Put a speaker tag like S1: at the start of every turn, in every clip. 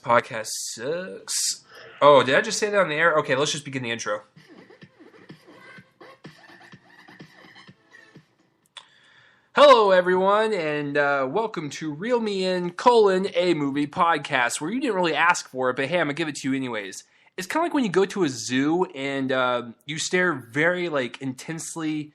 S1: Podcast sucks. Oh, did I just say that on the air? Okay, let's just begin the intro. Hello, everyone, and welcome to Reel Me In, a movie podcast, where you didn't really ask for it, but hey, I'm going to give it to you anyways. It's kind of like when you go to a zoo and you stare very, intensely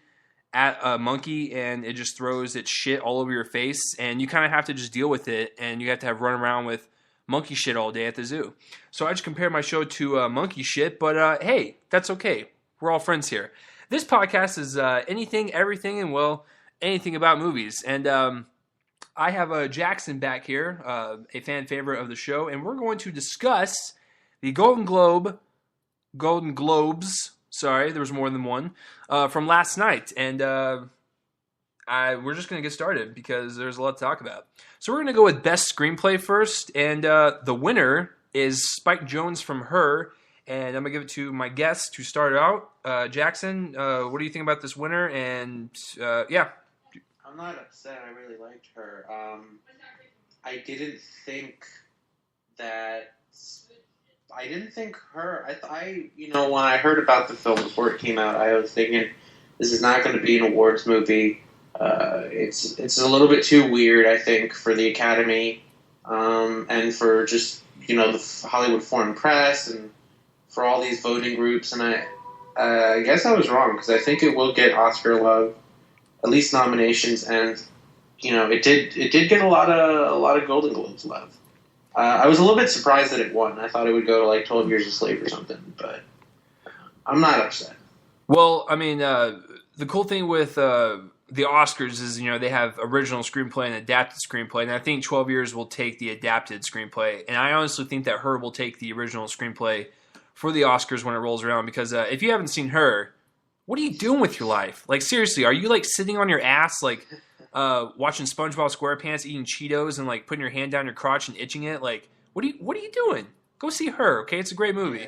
S1: at a monkey and it just throws its shit all over your face, and you kind of have to just deal with it, and you have to run around with monkey shit all day at the zoo. So I just compared my show to monkey shit, but hey, that's okay. We're all friends here. This podcast is anything, everything, and anything about movies. And I have Jackson back here, a fan favorite of the show, and we're going to discuss the Golden Globes. Sorry, there was more than one from last night, and we're just going to get started because there's a lot to talk about. So we're going to go with Best Screenplay first, and the winner is Spike Jonze from Her, and I'm going to give it to my guest to start out. Jackson, what do you think about this winner? And yeah.
S2: I'm not upset. I really liked Her. I didn't think Her. When I heard about the film before it came out, I was thinking this is not going to be an awards movie. It's a little bit too weird, I think, for the Academy, and for just the Hollywood Foreign Press and for all these voting groups. And I guess I was wrong because I think it will get Oscar love, at least nominations, and it did get a lot of Golden Globes love. I was a little bit surprised that it won. I thought it would go to 12 Years a Slave or something, but I'm not upset.
S1: Well, I mean, the cool thing with the Oscars is, they have original screenplay and adapted screenplay, and I think 12 Years will take the adapted screenplay, and I honestly think that Her will take the original screenplay for the Oscars when it rolls around, because if you haven't seen Her, what are you doing with your life? Seriously, are you sitting on your ass, watching SpongeBob SquarePants, eating Cheetos, and putting your hand down your crotch and itching it? What are you doing? Go see Her, okay? It's a great movie.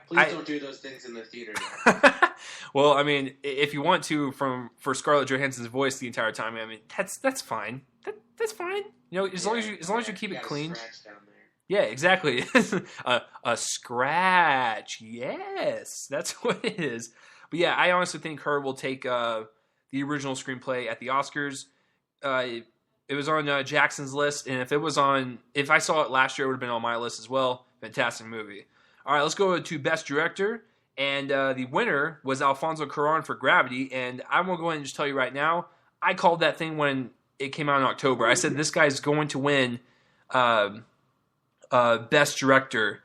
S2: Please don't do those things in the theater.
S1: Well, I mean, if you want to, for Scarlett Johansson's voice the entire time, I mean, that's fine. That's fine. As long as you keep it clean. Yeah, exactly. a scratch. Yes, that's what it is. But yeah, I honestly think Her will take the original screenplay at the Oscars. It was on Jackson's list, and if I saw it last year, it would have been on my list as well. Fantastic movie. All right, let's go to Best Director, and the winner was Alfonso Cuarón for Gravity, and I'm going to go ahead and just tell you right now, I called that thing when it came out in October. I said this guy's going to win Best Director,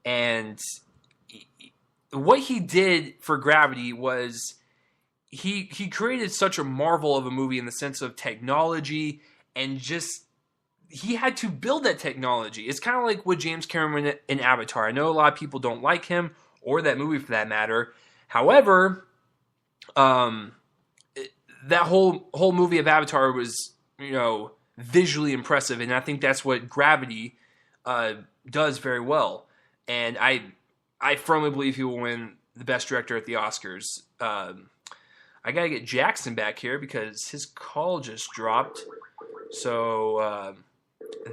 S1: and what he did for Gravity was he created such a marvel of a movie in the sense of technology, and just he had to build that technology. It's kind of like with James Cameron in Avatar. I know a lot of people don't like him or that movie for that matter. However, that whole movie of Avatar was visually impressive, and I think that's what Gravity does very well. And I firmly believe he will win the Best Director at the Oscars. I got to get Jackson back here because his call just dropped. So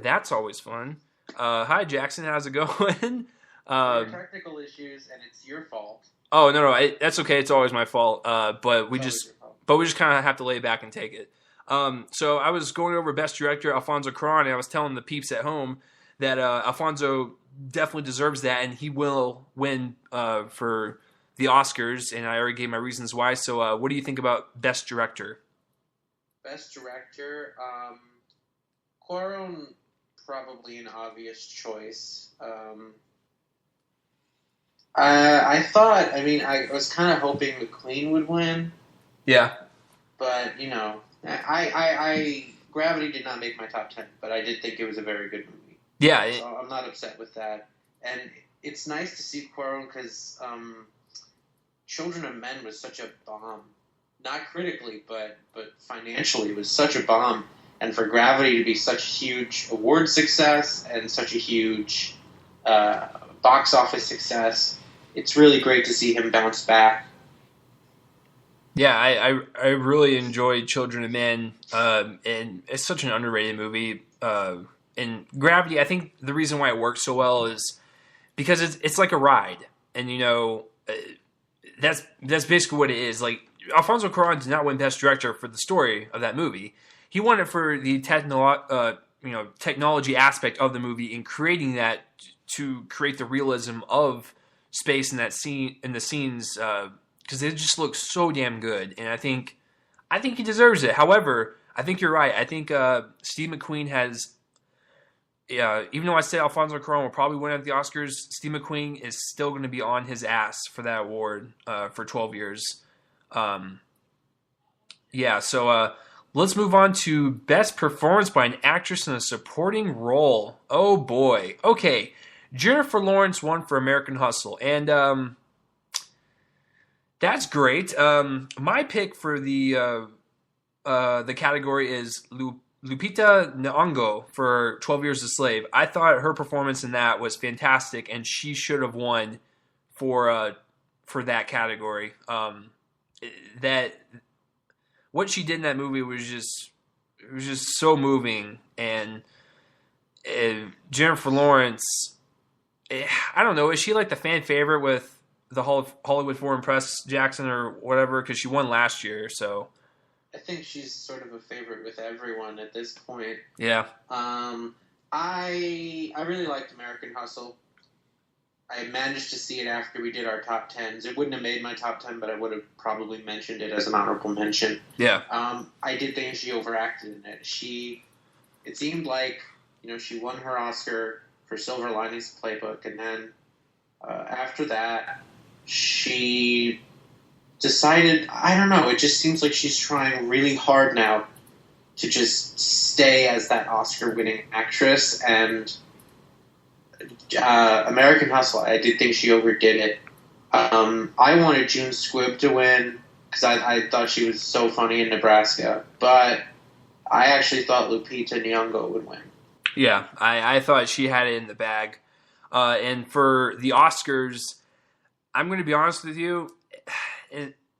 S1: that's always fun. Hi, Jackson. How's it going?
S2: Technical issues, and it's your fault.
S1: Oh, no. That's okay. It's always my fault. But we just kind of have to lay back and take it. So I was going over Best Director, Alfonso Cuarón, and I was telling the peeps at home that Alfonso definitely deserves that, and he will win for the Oscars, and I already gave my reasons why. So what do you think about Best Director?
S2: Best Director, Cuarón, probably an obvious choice. I was kind of hoping McLean would win.
S1: Yeah.
S2: But, I Gravity did not make my top 10, but I did think it was a very good movie.
S1: Yeah.
S2: So I'm not upset with that. And it's nice to see Cuarón because Children of Men was such a bomb. Not critically, but financially was such a bomb. And for Gravity to be such a huge award success and such a huge box office success, it's really great to see him bounce back.
S1: Yeah, I really enjoyed Children of Men, and it's such an underrated movie. And Gravity, I think the reason why it works so well is because it's like a ride, and that's basically what it is. Like Alfonso Cuarón did not win Best Director for the story of that movie. He won it for the technology aspect of the movie in creating that to create the realism of space in that scene in the scenes because it just looks so damn good. And I think he deserves it. However, I think you're right. I think Steve McQueen has. Even though I say Alfonso Cuarón will probably win at the Oscars, Steve McQueen is still going to be on his ass for that award for 12 years. So let's move on to Best Performance by an Actress in a Supporting Role. Oh, boy. Okay, Jennifer Lawrence won for American Hustle, and that's great. My pick for the category is Lupita Nyong'o for 12 Years a Slave. I thought her performance in that was fantastic, and she should have won for that category. What she did in that movie was just so moving, and Jennifer Lawrence, I don't know, is she like the fan favorite with the Hollywood Foreign Press, Jackson, or whatever? Because she won last year, so.
S2: I think she's sort of a favorite with everyone at this point.
S1: Yeah.
S2: I really liked American Hustle. I managed to see it after we did our top 10s. It wouldn't have made my top 10, but I would have probably mentioned it as an honorable mention.
S1: Yeah.
S2: I did think she overacted in it. It seemed like, she won her Oscar for Silver Linings Playbook, and then after that, she decided, I don't know, it just seems like she's trying really hard now to just stay as that Oscar-winning actress, and American Hustle, I did think she overdid it. I wanted June Squibb to win, because I thought she was so funny in Nebraska, but I actually thought Lupita Nyong'o would win.
S1: Yeah, I thought she had it in the bag. And for the Oscars, I'm going to be honest with you,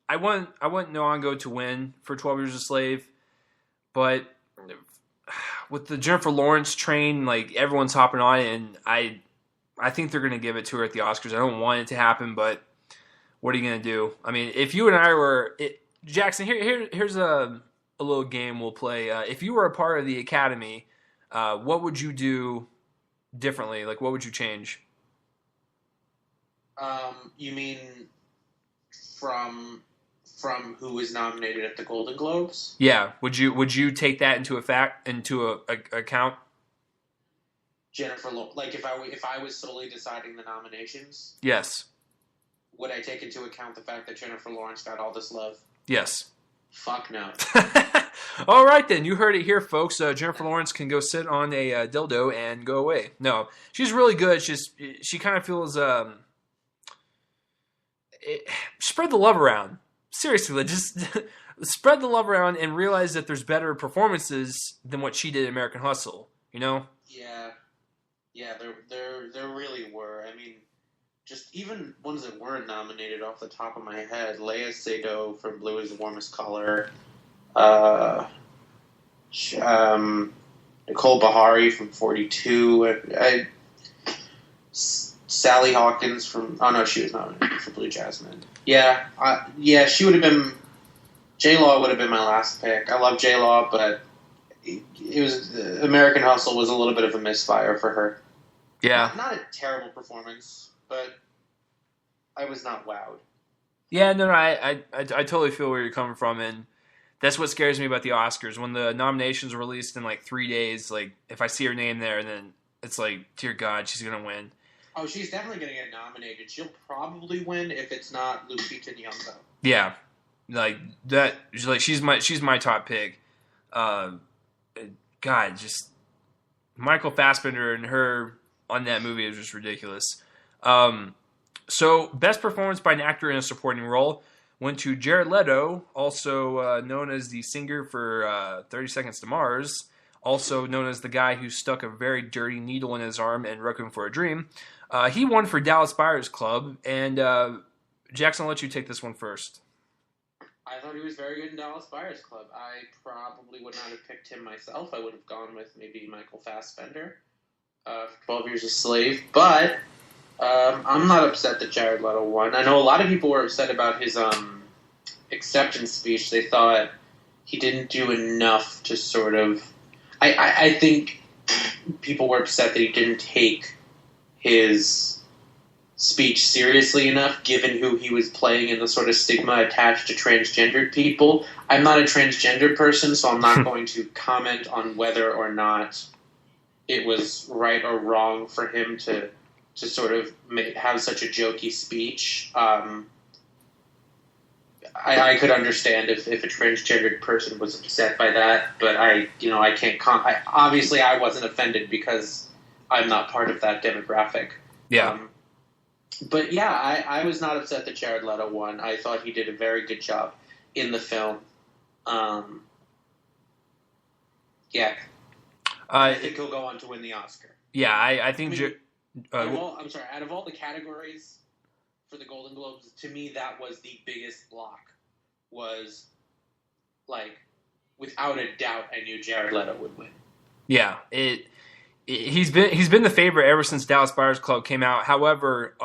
S1: I want Nyong'o to win for 12 Years a Slave, but with the Jennifer Lawrence train, like everyone's hopping on it, and I think they're going to give it to her at the Oscars. I don't want it to happen, but what are you going to do? I mean, if you and I were Jackson, here's a little game we'll play. If you were a part of the Academy, what would you do differently? Like, what would you change?
S2: You mean from who was nominated at the Golden Globes?
S1: Yeah. Would you take that into account?
S2: Jennifer, like if I was solely deciding the nominations?
S1: Yes.
S2: Would I take into account the fact that Jennifer Lawrence got all this love?
S1: Yes.
S2: Fuck no.
S1: All right, then. You heard it here, folks. Jennifer Lawrence can go sit on a dildo and go away. No, she's really good. She kind of feels... spread the love around. Seriously, just spread the love around and realize that there's better performances than what she did in American Hustle.
S2: Yeah, there really were. I mean, just even ones that weren't nominated off the top of my head. Lea Seydoux from Blue is the Warmest Color. Nicole Bahari from 42. Sally Hawkins from... Oh, no, she was nominated for Blue Jasmine. Yeah, she would have been... J-Law would have been my last pick. I love J-Law, but it was... American Hustle was a little bit of a misfire for her.
S1: Yeah.
S2: Not a terrible performance, but I was not wowed.
S1: Yeah, no, I totally feel where you're coming from, and that's what scares me about the Oscars. When the nominations are released in like 3 days, like if I see her name there, and then it's like, dear God, she's gonna win.
S2: Oh, she's definitely gonna get nominated. She'll probably win if it's not Lupita Nyong'o.
S1: Yeah, like that. Like she's my top pick. God, just Michael Fassbender and her on that movie is just ridiculous. So, best performance by an actor in a supporting role went to Jared Leto, also known as the singer for 30 Seconds to Mars, also known as the guy who stuck a very dirty needle in his arm in Requiem for a Dream. He won for Dallas Buyers Club, and Jackson, I'll let you take this one first.
S2: I thought he was very good in Dallas Buyers Club. I probably would not have picked him myself. I would have gone with maybe Michael Fassbender for 12 Years a Slave. But I'm not upset that Jared Leto won. I know a lot of people were upset about his acceptance speech. They thought he didn't do enough to sort of... I think people were upset that he didn't take his speech seriously enough, given who he was playing and the sort of stigma attached to transgendered people. I'm not a transgender person, so I'm not going to comment on whether or not it was right or wrong for him to sort of have such a jokey speech. I could understand if a transgendered person was upset by that, but I can't. Obviously, I wasn't offended because I'm not part of that demographic.
S1: Yeah.
S2: But yeah, I was not upset that Jared Leto won. I thought he did a very good job in the film. Yeah. I think he'll go on to win the Oscar.
S1: Yeah, I think...
S2: out of all the categories for the Golden Globes, to me that was the biggest block. Was, like, without a doubt, I knew Jared Leto would win.
S1: Yeah, he's been the favorite ever since Dallas Buyers Club came out. However,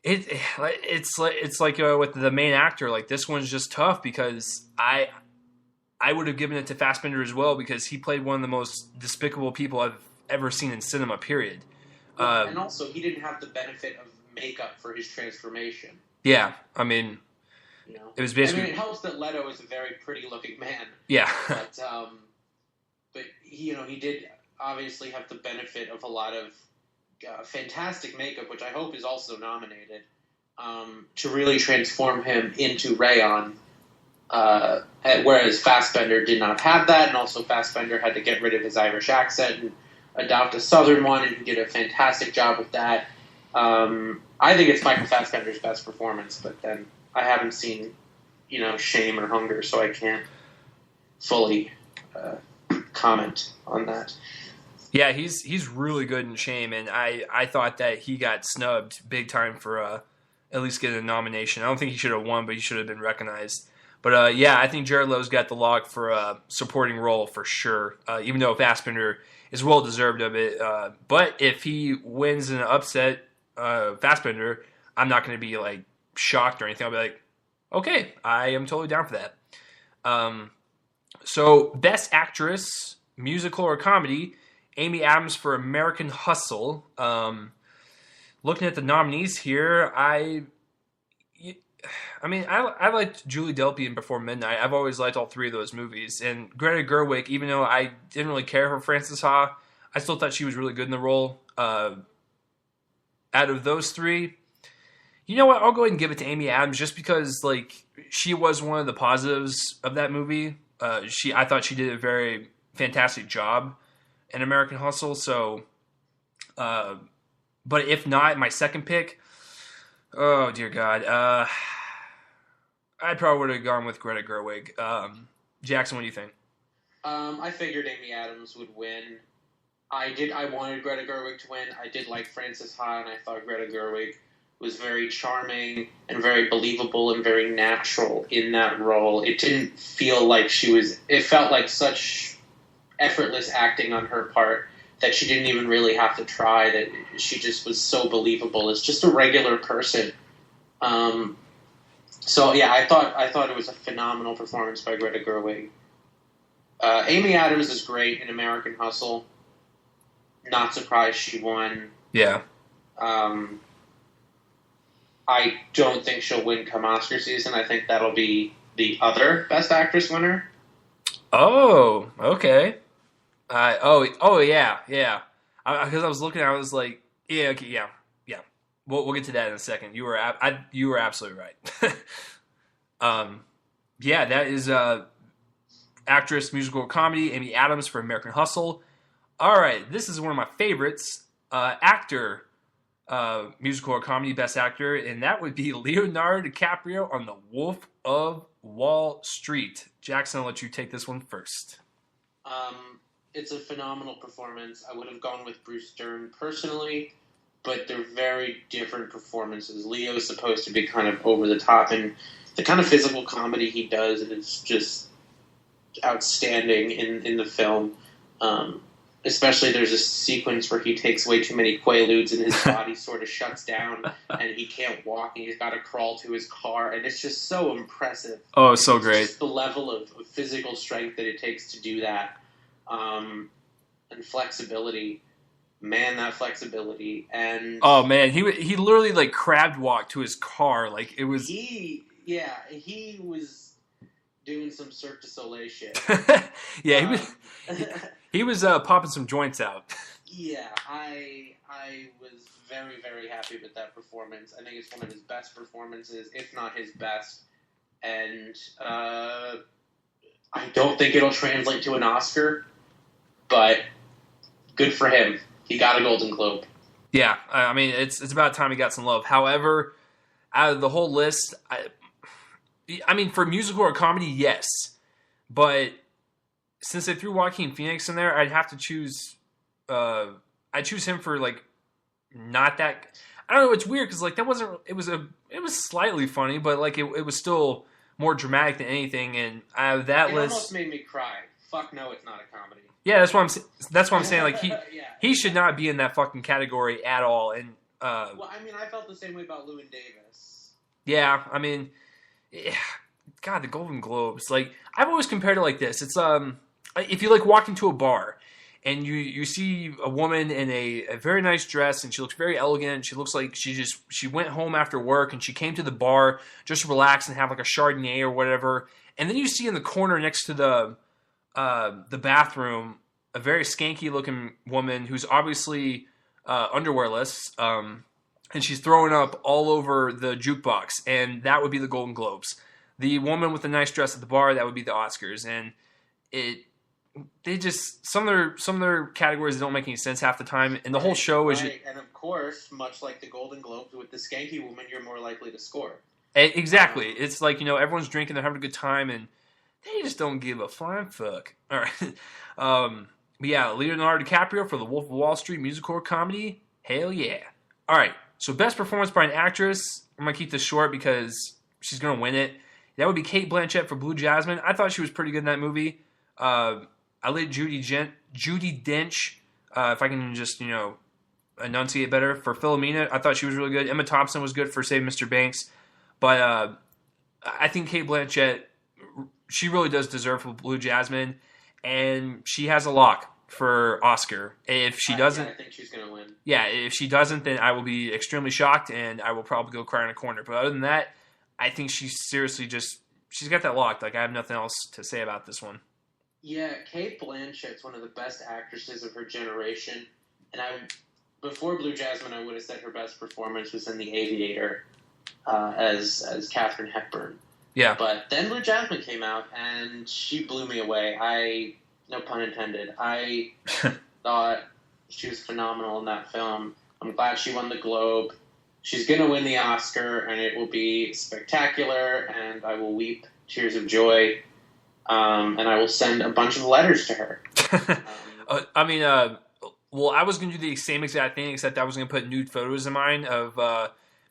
S1: it's like with the main actor, like this one's just tough because I would have given it to Fassbender as well because he played one of the most despicable people I've ever seen in cinema. Period.
S2: Well, and also he didn't have the benefit of makeup for his transformation.
S1: Yeah, I mean, it was basically.
S2: I mean, it helps that Leto is a very pretty-looking man.
S1: Yeah,
S2: but he did obviously have the benefit of a lot of fantastic makeup, which I hope is also nominated, to really transform him into Rayon. Whereas Fassbender did not have that, and also Fassbender had to get rid of his Irish accent and adopt a Southern one, and he did a fantastic job with that. I think it's Michael Fassbender's best performance, but then I haven't seen, Shame or Hunger, so I can't fully comment on that.
S1: Yeah, he's really good in Shame, and I thought that he got snubbed big time for at least getting a nomination. I don't think he should have won, but he should have been recognized. But yeah, I think Jared Leto's got the log for a supporting role for sure, even though Fassbender is well deserved of it. But if he wins in an upset, Fassbender, I'm not going to be like shocked or anything. I'll be like, okay, I am totally down for that. So Best Actress, Musical or Comedy, Amy Adams for American Hustle. Looking at the nominees here, I liked Julie Delpy in Before Midnight. I've always liked all three of those movies. And Greta Gerwig, even though I didn't really care for Frances Ha, I still thought she was really good in the role. Out of those three, you know what? I'll go ahead and give it to Amy Adams just because, like, she was one of the positives of that movie. I thought she did a very fantastic job in American Hustle. So, but if not, my second pick, oh dear God, I probably would have gone with Greta Gerwig. Jackson, what do you think?
S2: I figured Amy Adams would win. I wanted Greta Gerwig to win. I did like Frances Ha, and I thought Greta Gerwig was very charming and very believable and very natural in that role. It didn't feel like it felt like such effortless acting on her part that she didn't even really have to try, that she just was so believable as just a regular person. So yeah, I thought it was a phenomenal performance by Greta Gerwig. Amy Adams is great in American Hustle. Not surprised she won.
S1: Yeah.
S2: I don't think she'll win come Oscar season. I think that'll be the other Best Actress winner.
S1: Oh, okay. Yeah. Because I was looking, I was like, yeah, okay, yeah. We'll get to that in a second. You were absolutely right. Yeah, that is actress, musical, or comedy, Amy Adams for American Hustle. All right, this is one of my favorites. Actor, musical or comedy, best actor, and that would be Leonardo DiCaprio on The Wolf of Wall Street. Jackson, I'll let you take this one first.
S2: It's a phenomenal performance. I would have gone with Bruce Dern personally, but they're very different performances. Leo's supposed to be kind of over the top, and the kind of physical comedy he does is just outstanding in the film. Especially there's a sequence where he takes way too many Quaaludes and his body sort of shuts down and he can't walk and he's got to crawl to his car, and it's just so impressive.
S1: Oh, it's so great.
S2: Just the level of physical strength that it takes to do that, and flexibility. Man, that flexibility. And
S1: oh man, he literally like crab walked to his car. Like it was
S2: he was doing some Cirque du Soleil shit.
S1: Yeah, he was popping some joints out.
S2: Yeah, I was very, very happy with that performance. I think it's one of his best performances, if not his best. And I don't think it'll translate to an Oscar, but good for him. He got a Golden Globe.
S1: Yeah, I mean, it's about time he got some love. However, out of the whole list, I mean, for musical or comedy, yes. But since they threw Joaquin Phoenix in there, I'd have to choose. I'd choose him for like not that. I don't know. It's weird because like that wasn't. It was slightly funny, but like it was still more dramatic than anything. And out of that list,
S2: almost made me cry. Fuck no, it's not a comedy.
S1: Yeah, that's what I'm saying. Like he should not be in that fucking category at all. And
S2: well, I mean, I felt the same way about Llewyn Davis.
S1: Yeah, I mean, God, the Golden Globes. Like I've always compared it like this. It's if you like walk into a bar and you see a woman in a very nice dress and she looks very elegant. She looks like she went home after work and she came to the bar just to relax and have like a Chardonnay or whatever. And then you see in the corner next to the bathroom a very skanky looking woman who's obviously underwearless, and she's throwing up all over the jukebox, and that would be the Golden Globes. The woman with the nice dress at the bar, that would be the Oscars. And they just some of their categories don't make any sense half the time, and the whole show is
S2: right. And of course, much like the Golden Globes, with the skanky woman, you're more likely to score.
S1: Exactly. It's like, everyone's drinking, they're having a good time, and they just don't give a flying fuck. All right. But yeah, Leonardo DiCaprio for The Wolf of Wall Street, musical or comedy. Hell yeah. All right. So best performance by an actress. I'm going to keep this short because she's going to win it. That would be Cate Blanchett for Blue Jasmine. I thought she was pretty good in that movie. I like Judi Dench, if I can just, enunciate better. For Philomena, I thought she was really good. Emma Thompson was good for Save Mr. Banks. But I think Cate Blanchett, she really does deserve for Blue Jasmine. And she has a lock for Oscar. If she doesn't...
S2: I think she's going to win.
S1: Yeah, if she doesn't, then I will be extremely shocked, and I will probably go cry in a corner. But other than that, I think she's seriously she's got that locked. Like, I have nothing else to say about this one.
S2: Yeah, Cate Blanchett's one of the best actresses of her generation. And before Blue Jasmine, I would have said her best performance was in The Aviator as Katharine Hepburn.
S1: Yeah.
S2: But then Blue Jasmine came out, and she blew me away. No pun intended. I thought she was phenomenal in that film. I'm glad she won the Globe. She's going to win the Oscar, and it will be spectacular, and I will weep tears of joy, and I will send a bunch of letters to her.
S1: Well, I was going to do the same exact thing, except I was going to put nude photos of mine of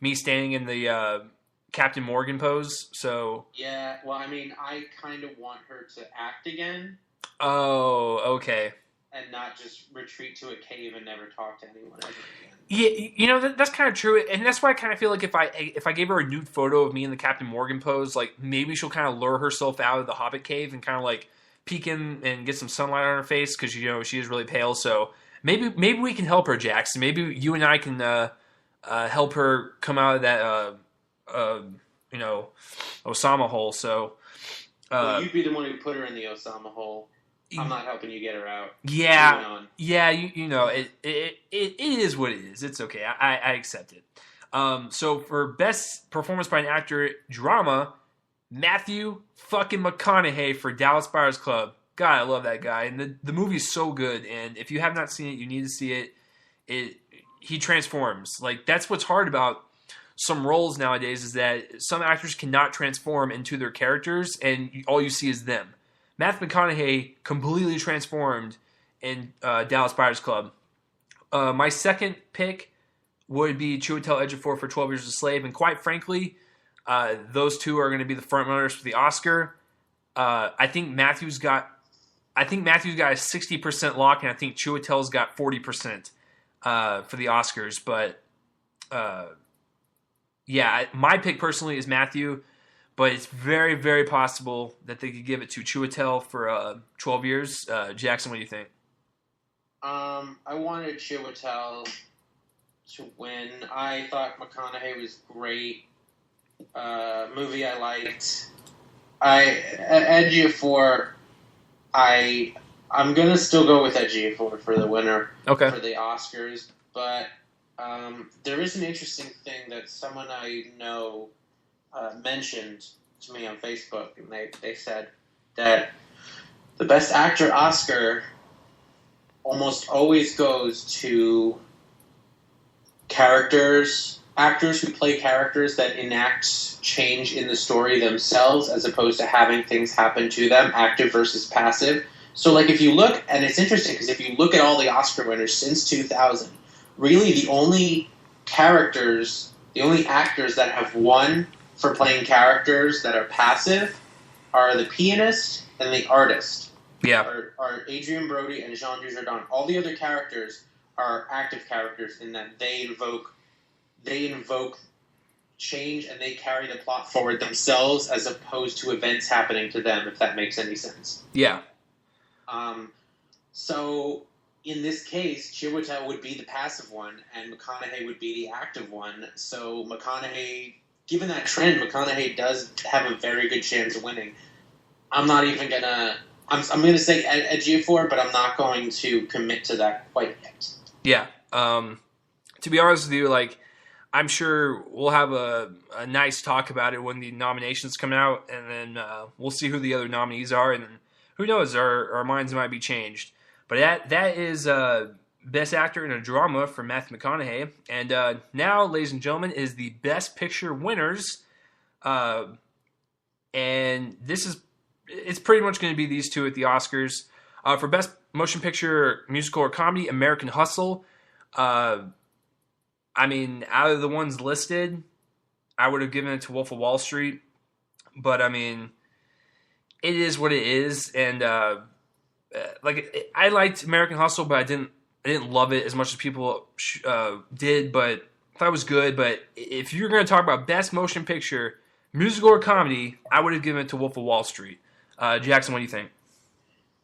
S1: me standing in the Captain Morgan pose. So
S2: yeah, well, I kind of want her to act again.
S1: Oh, okay.
S2: And not just retreat to a cave and never talk to anyone ever
S1: Yeah,
S2: again.
S1: that's kind of true, and that's why I kind of feel like if I gave her a nude photo of me in the Captain Morgan pose, like maybe she'll kind of lure herself out of the Hobbit cave and kind of like peek in and get some sunlight on her face because she is really pale. So maybe we can help her, Jackson. Maybe you and I can help her come out of that Osama hole. So
S2: well, you'd be the one who put her in the Osama hole. I'm not helping you get her out.
S1: Yeah, it is what it is. It's okay. I accept it. So for best performance by an actor drama, Matthew fucking McConaughey for Dallas Buyers Club. God, I love that guy, and the movie's so good. And if you have not seen it, you need to see it. He transforms. Like that's what's hard about some roles nowadays is that some actors cannot transform into their characters, and all you see is them. Matthew McConaughey completely transformed in Dallas Buyers Club. My second pick would be Chiwetel Ejiofor for 12 Years a Slave, and quite frankly, those two are going to be the front runners for the Oscar. I think Matthew's got a 60% lock, and I think Chiwetel's got 40% for the Oscars. But my pick personally is Matthew, but it's very, very possible that they could give it to Chiwetel for 12 years. Jackson, what do you think?
S2: I wanted Chiwetel to win. I thought McConaughey was great. Movie I liked. Ejiofor, I'm gonna still go with Ejiofor for the winner for the Oscars, but there is an interesting thing that someone I know mentioned to me on Facebook, and they said that the Best Actor Oscar almost always goes to actors who play characters that enact change in the story themselves, as opposed to having things happen to them, active versus passive. So, like, if you look, and it's interesting because if you look at all the Oscar winners since 2000, really the only actors that have won for playing characters that are passive are the pianist and the artist.
S1: Yeah.
S2: Are Adrian Brody and Jean Dujardin. All the other characters are active characters in that they invoke change and they carry the plot forward themselves as opposed to events happening to them, if that makes any sense.
S1: Yeah.
S2: So in this case, Chiwetel would be the passive one and McConaughey would be the active one. So McConaughey, given that trend, McConaughey does have a very good chance of winning. I'm not even gonna... I'm going to say Ejiofor, but I'm not going to commit to that quite yet.
S1: Yeah. To be honest with you, like, I'm sure we'll have a nice talk about it when the nominations come out, and then we'll see who the other nominees are, and then who knows, our minds might be changed. But that is Best Actor in a Drama for Matthew McConaughey. And now, ladies and gentlemen, is the Best Picture winners. And it's pretty much going to be these two at the Oscars. For Best Motion Picture, Musical, or Comedy, American Hustle. I mean, out of the ones listed, I would have given it to Wolf of Wall Street. But, I mean, it is what it is. And, I liked American Hustle, but I didn't love it as much as people did. But I thought it was good. But if you're going to talk about Best Motion Picture, Musical, or Comedy, I would have given it to Wolf of Wall Street. Jackson, what do you think?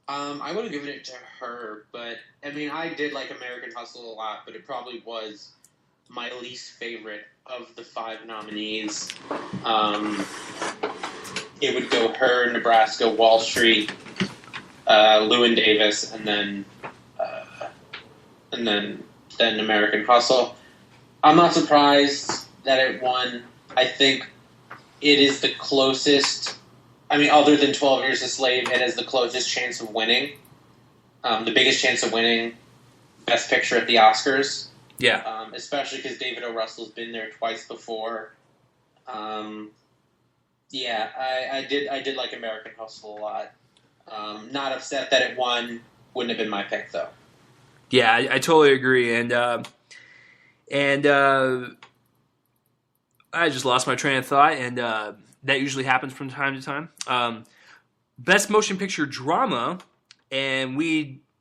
S2: I would have given it to her, but, I mean, I did like American Hustle a lot, but it probably was my least favorite of the 5 nominees. It would go her, Nebraska, Wall Street, Llewyn Davis, and then American Hustle. I'm not surprised that it won. I think it is the closest... I mean, other than 12 Years a Slave, it has the closest chance of winning. The biggest chance of winning Best Picture at the Oscars.
S1: Yeah.
S2: Especially because David O. Russell's been there twice before. I did like American Hustle a lot. Not upset that it won. Wouldn't have been my pick, though.
S1: Yeah, I totally agree. And I just lost my train of thought, and that usually happens from time to time. Best Motion Picture Drama, and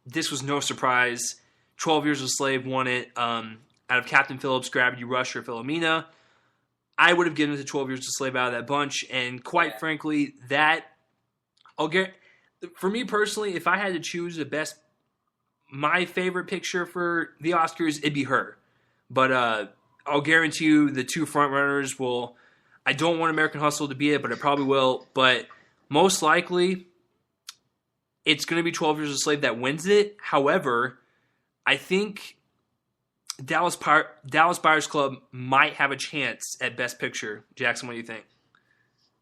S1: this was no surprise. 12 Years a Slave won it out of Captain Phillips, Gravity Rush, or Philomena. I would have given it to 12 Years a Slave out of that bunch, and quite frankly, for me personally, if I had to choose my favorite picture for the Oscars, it'd be her. But I'll guarantee you the two frontrunners will... I don't want American Hustle to be it, but it probably will. But most likely, it's going to be 12 Years a Slave that wins it. However, I think Dallas Buyers Club might have a chance at Best Picture. Jackson, what do you think?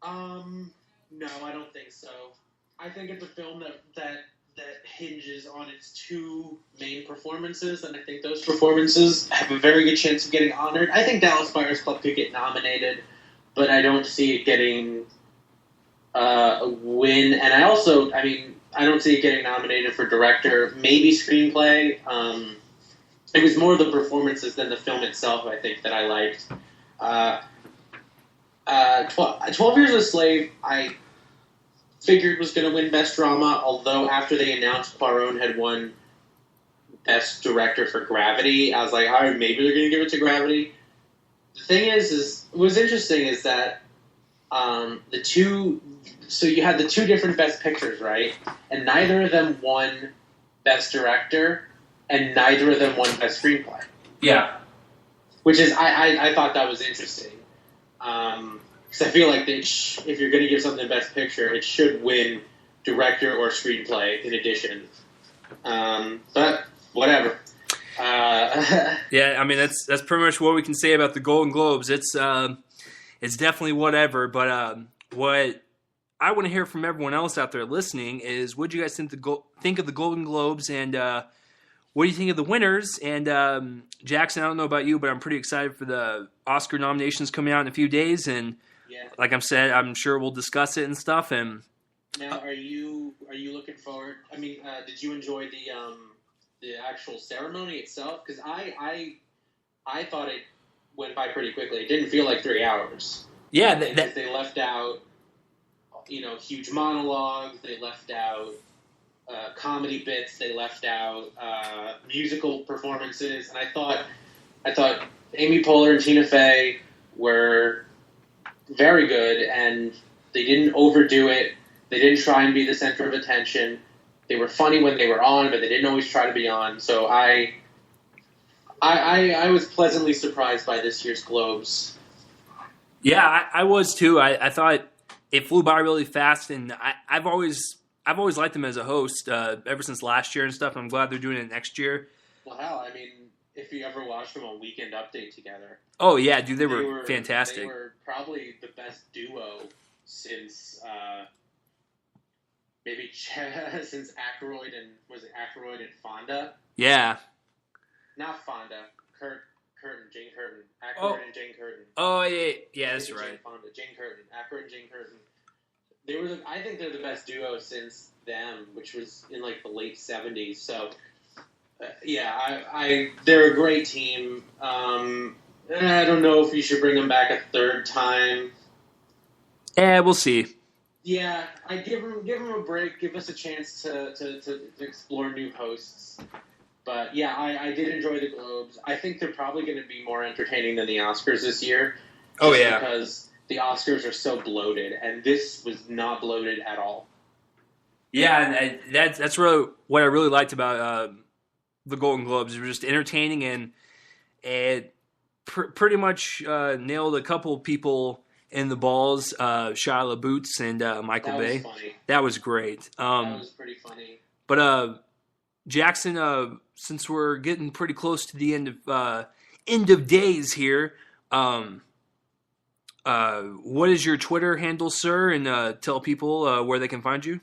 S2: No, I don't think so. I think it's a film that hinges on its 2 main performances, and I think those performances have a very good chance of getting honored. I think Dallas Buyers Club could get nominated, but I don't see it getting a win. And I don't see it getting nominated for director, maybe screenplay. And It was more the performances than the film itself, I think, that I liked. 12 Years a Slave, I figured was going to win Best Drama, although after they announced Cuarón had won Best Director for Gravity, I was like, all right, maybe they're going to give it to Gravity. The thing is what's interesting is that so you had the two different Best Pictures, right? And neither of them won Best Director, and neither of them won Best Screenplay.
S1: Yeah.
S2: Which is, I thought that was interesting. Because I feel like if you're going to give something Best Picture, it should win Director or Screenplay in addition. But whatever.
S1: Yeah, I mean that's pretty much what we can say about the Golden Globes. It's definitely whatever. But what I want to hear from everyone else out there listening is, what do you guys think of the Golden Globes, and what do you think of the winners? And Jackson, I don't know about you, but I'm pretty excited for the Oscar nominations coming out in a few days. And like I said, I'm sure we'll discuss it and stuff. And
S2: now, are you looking forward? I mean, did you enjoy the actual ceremony itself? Because I thought it went by pretty quickly. It didn't feel like 3 hours.
S1: Yeah,
S2: they left out, huge monologues. They left out comedy bits. They left out musical performances. And I thought Amy Poehler and Tina Fey were very good, and they didn't overdo it. They didn't try and be the center of attention. They were funny when they were on, but they didn't always try to be on. So I was pleasantly surprised by this year's Globes.
S1: Yeah, I was too. I thought it flew by really fast, and I've always liked them as a host ever since last year and stuff. And I'm glad they're doing it next year.
S2: Well, hell, I mean, if you ever watched them on Weekend Update together.
S1: Oh yeah, dude, they were fantastic.
S2: They were probably the best duo since maybe since Aykroyd and Fonda?
S1: Yeah.
S2: Not Fonda. Jane Curtin. Aykroyd and Jane Curtin.
S1: Oh yeah, that's right.
S2: Fonda, Jane Curtin. Aykroyd and Jane Curtin. I think they're the best duo since them, which was in like the late 70s. So they're a great team. I don't know if you should bring them back a third time.
S1: We'll see.
S2: Yeah, I give them a break. Give us a chance to explore new hosts. But yeah, I did enjoy the Globes. I think they're probably going to be more entertaining than the Oscars this year.
S1: Oh yeah,
S2: because the Oscars are so bloated, and this was not bloated at all.
S1: Yeah, and that's really what I really liked about the Golden Globes. It was just entertaining, and it pretty much nailed a couple people in the balls. Shia LaBeouf and Michael Bay.
S2: Funny.
S1: That was great.
S2: That was pretty funny.
S1: But Jackson, since we're getting pretty close to the end of days here, what is your Twitter handle, sir? And tell people where they can find you.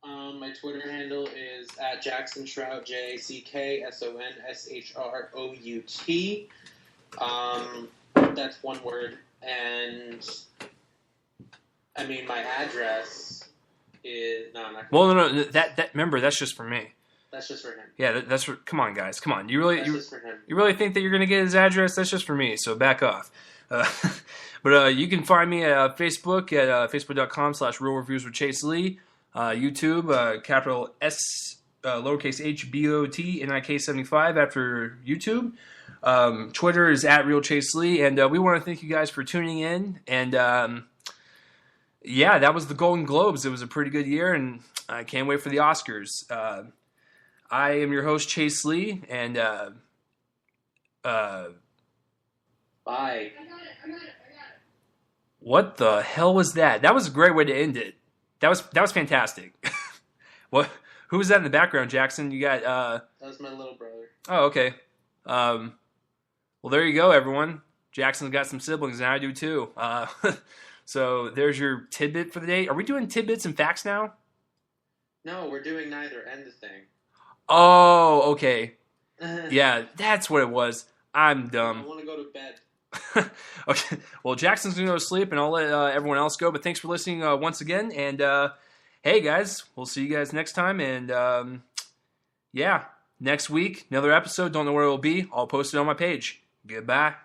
S2: My Twitter handle is at Jackson Shrout, JacksonShrout. That's one word. And I mean, my address is
S1: no. That remember, that's just for me.
S2: That's just for him.
S1: Yeah, that's for. Come on, guys. Come on.
S2: Just for him.
S1: You really think that you're gonna get his address? That's just for me. So back off. But you can find me at Facebook at facebook.com/Real Reviews with Chase Lee. YouTube, capital S, lowercase h, BOT, NIK 75 after YouTube. Twitter is at Real Chase Lee. And we want to thank you guys for tuning in. And that was the Golden Globes. It was a pretty good year, and I can't wait for the Oscars. I am your host, Chase Lee, and
S2: bye.
S3: I got it.
S1: What the hell was that? That was a great way to end it. That was fantastic. What? Who was that in the background, Jackson? You got
S2: That was my little brother.
S1: Oh, okay. Well, there you go, everyone. Jackson's got some siblings, and I do too. So there's your tidbit for the day. Are we doing tidbits and facts now?
S2: No, we're doing neither. End the thing.
S1: Oh, okay. Yeah, that's what it was. I'm dumb.
S2: I want to go to bed.
S1: Okay. Well, Jackson's going to go to sleep, and I'll let everyone else go. But thanks for listening once again. And, hey, guys, we'll see you guys next time. And, Next week, another episode. Don't know where it will be. I'll post it on my page. Goodbye.